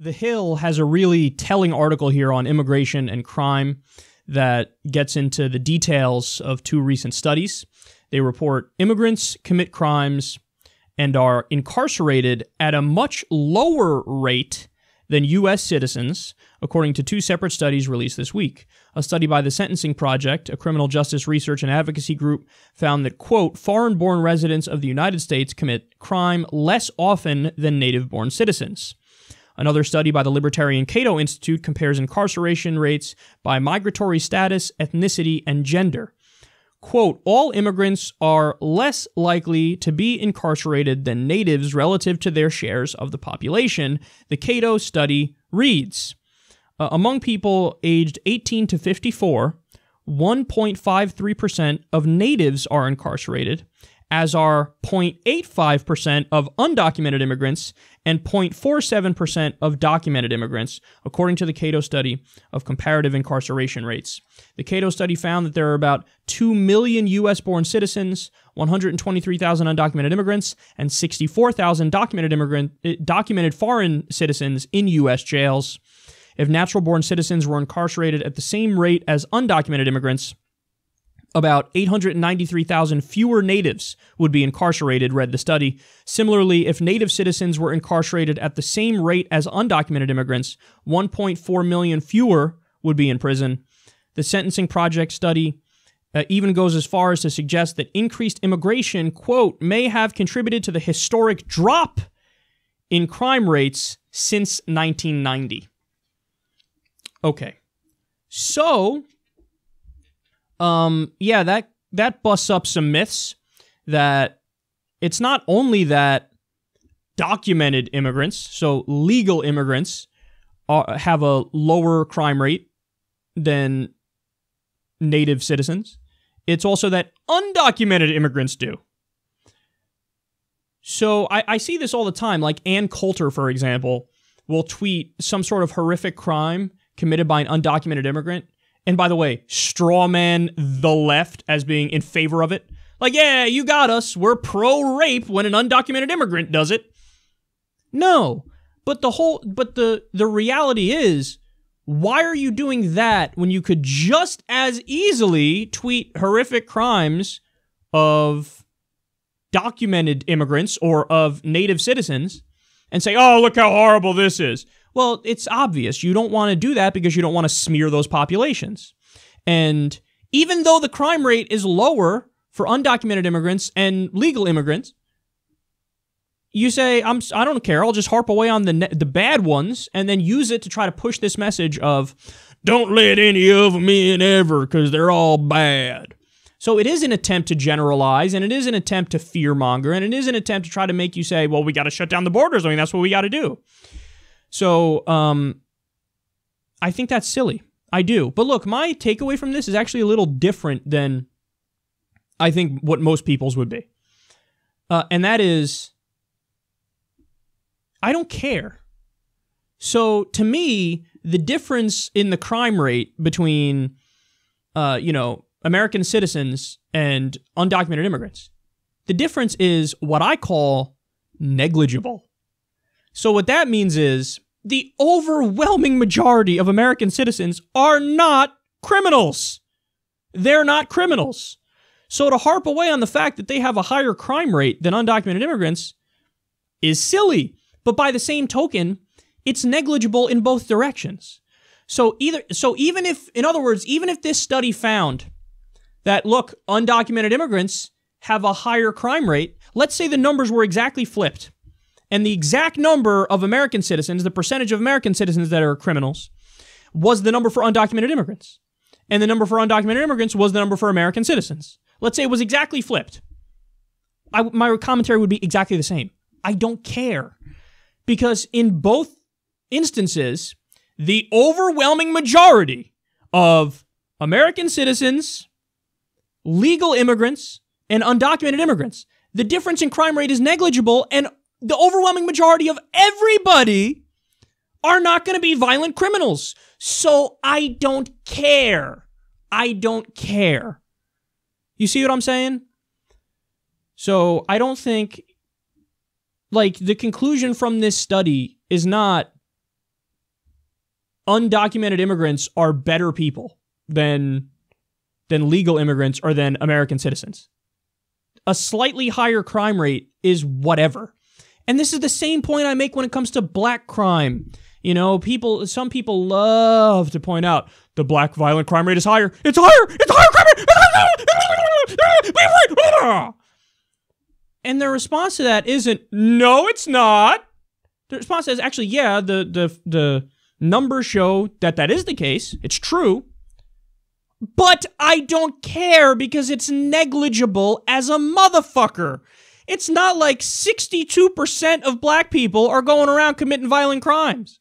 The Hill has a really telling article here on immigration and crime that gets into the details of two recent studies. They report immigrants commit crimes and are incarcerated at a much lower rate than U.S. citizens, according to two separate studies released this week. A study by the Sentencing Project, a criminal justice research and advocacy group, found that, quote, foreign-born residents of the United States commit crime less often than native-born citizens. Another study by the Libertarian Cato Institute compares incarceration rates by migratory status, ethnicity, and gender. Quote, all immigrants are less likely to be incarcerated than natives relative to their shares of the population, the Cato study reads. Among people aged 18 to 54, 1.53% of natives are incarcerated, as are 0.85% of undocumented immigrants and 0.47% of documented immigrants, according to the Cato study of comparative incarceration rates. The Cato study found that there are about 2 million U.S.-born citizens, 123,000 undocumented immigrants, and 64,000 documented foreign citizens in U.S. jails. If natural-born citizens were incarcerated at the same rate as undocumented immigrants, about 893,000 fewer natives would be incarcerated, read the study. Similarly, if native citizens were incarcerated at the same rate as undocumented immigrants, 1.4 million fewer would be in prison. The Sentencing Project study even goes as far as to suggest that increased immigration, quote, may have contributed to the historic drop in crime rates since 1990. Okay. So, that busts up some myths that it's not only that documented immigrants, so legal immigrants, have a lower crime rate than native citizens. It's also that undocumented immigrants do. So I see this all the time. Like Ann Coulter, for example, will tweet some sort of horrific crime committed by an undocumented immigrant. And by the way, straw man the left as being in favor of it. Like, yeah, you got us. We're pro-rape when an undocumented immigrant does it. No. But the reality is, why are you doing that when you could just as easily tweet horrific crimes of documented immigrants or of native citizens and say, oh, look how horrible this is? Well, it's obvious. You don't want to do that because you don't want to smear those populations. And even though the crime rate is lower for undocumented immigrants and legal immigrants, you say, I don't care. I'll just harp away on the bad ones and then use it to try to push this message of, don't let any of them in ever because they're all bad. So it is an attempt to generalize, and it is an attempt to fearmonger, and it is an attempt to try to make you say, well, we got to shut down the borders. I mean, that's what we got to do. So, I think that's silly. I do. But look, my takeaway from this is actually a little different than I think what most people's would be. And that is, I don't care. So, to me, the difference in the crime rate between, American citizens and undocumented immigrants, the difference is what I call negligible. So what that means is the overwhelming majority of American citizens are not criminals. They're not criminals. So to harp away on the fact that they have a higher crime rate than undocumented immigrants is silly. But by the same token, it's negligible in both directions. So even if this study found that, look, undocumented immigrants have a higher crime rate, let's say the numbers were exactly flipped. And the exact number of American citizens, the percentage of American citizens that are criminals, was the number for undocumented immigrants. And the number for undocumented immigrants was the number for American citizens. Let's say it was exactly flipped. My commentary would be exactly the same. I don't care. Because in both instances, the overwhelming majority of American citizens, legal immigrants, and undocumented immigrants, the difference in crime rate is negligible, and the overwhelming majority of everybody are not going to be violent criminals. So I don't care. I don't care. You see what I'm saying? So I don't think, like, the conclusion from this study is not undocumented immigrants are better people than legal immigrants or than American citizens. A slightly higher crime rate is whatever. And this is the same point I make when it comes to black crime. You know, some people love to point out the black violent crime rate is higher. It's higher! It's higher crime rate! And the response to that isn't, no, it's not. The response is actually, yeah, the numbers show that is the case. It's true. But I don't care because it's negligible as a motherfucker. It's not like 62% of black people are going around committing violent crimes.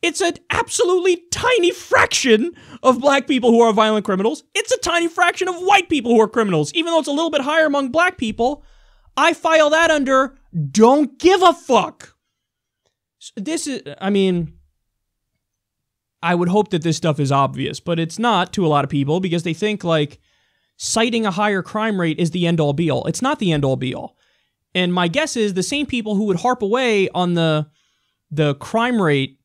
It's an absolutely tiny fraction of black people who are violent criminals. It's a tiny fraction of white people who are criminals. Even though it's a little bit higher among black people, I file that under don't give a fuck. This is, I mean, I would hope that this stuff is obvious, but it's not to a lot of people because they think like citing a higher crime rate is the end-all be-all. It's not the end-all be-all. And my guess is the same people who would harp away on the crime rate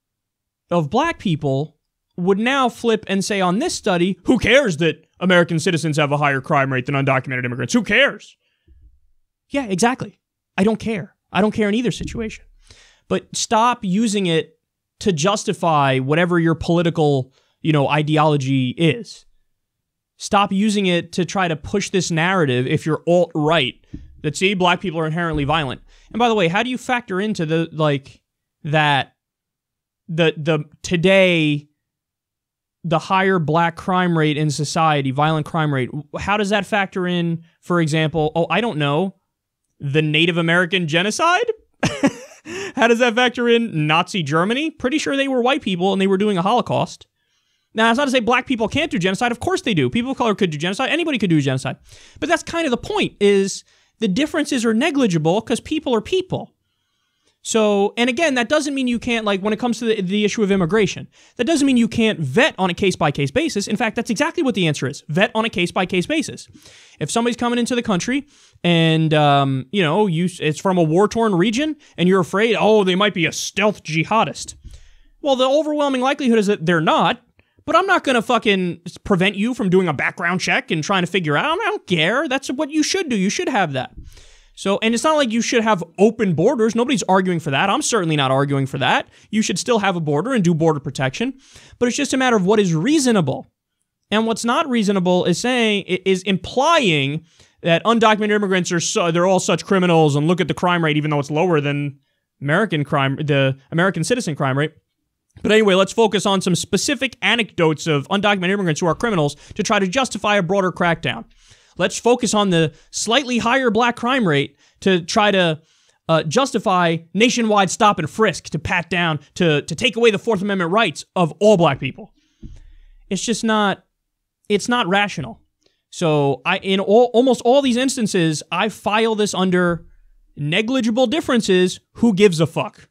of black people would now flip and say on this study, who cares that American citizens have a higher crime rate than undocumented immigrants? Who cares? Yeah, exactly. I don't care. I don't care in either situation. But stop using it to justify whatever your political, ideology is. Stop using it to try to push this narrative if you're alt-right that, see, black people are inherently violent. And by the way, how do you factor into today, the higher black crime rate in society, violent crime rate, how does that factor in, for example, I don't know, the Native American genocide? How does that factor in Nazi Germany? Pretty sure they were white people and they were doing a Holocaust. Now, that's not to say black people can't do genocide. Of course they do. People of color could do genocide. Anybody could do genocide. But that's kind of the point, is the differences are negligible because people are people. So, and again, that doesn't mean you can't, like, when it comes to the issue of immigration, that doesn't mean you can't vet on a case-by-case basis. In fact, that's exactly what the answer is. Vet on a case-by-case basis. If somebody's coming into the country and, it's from a war-torn region and you're afraid, they might be a stealth jihadist. Well, the overwhelming likelihood is that they're not, but I'm not going to fucking prevent you from doing a background check and trying to figure out. I don't care. That's what you should do. You should have that. So, and it's not like you should have open borders. Nobody's arguing for that. I'm certainly not arguing for that. You should still have a border and do border protection. But it's just a matter of what is reasonable. And what's not reasonable is implying that undocumented immigrants they're all such criminals and look at the crime rate, even though it's lower than the American citizen crime rate. But anyway, let's focus on some specific anecdotes of undocumented immigrants who are criminals to try to justify a broader crackdown. Let's focus on the slightly higher black crime rate to try to justify nationwide stop and frisk, to pat down, to take away the Fourth Amendment rights of all black people. It's just not, it's not rational. So in almost all these instances, I file this under negligible differences. Who gives a fuck?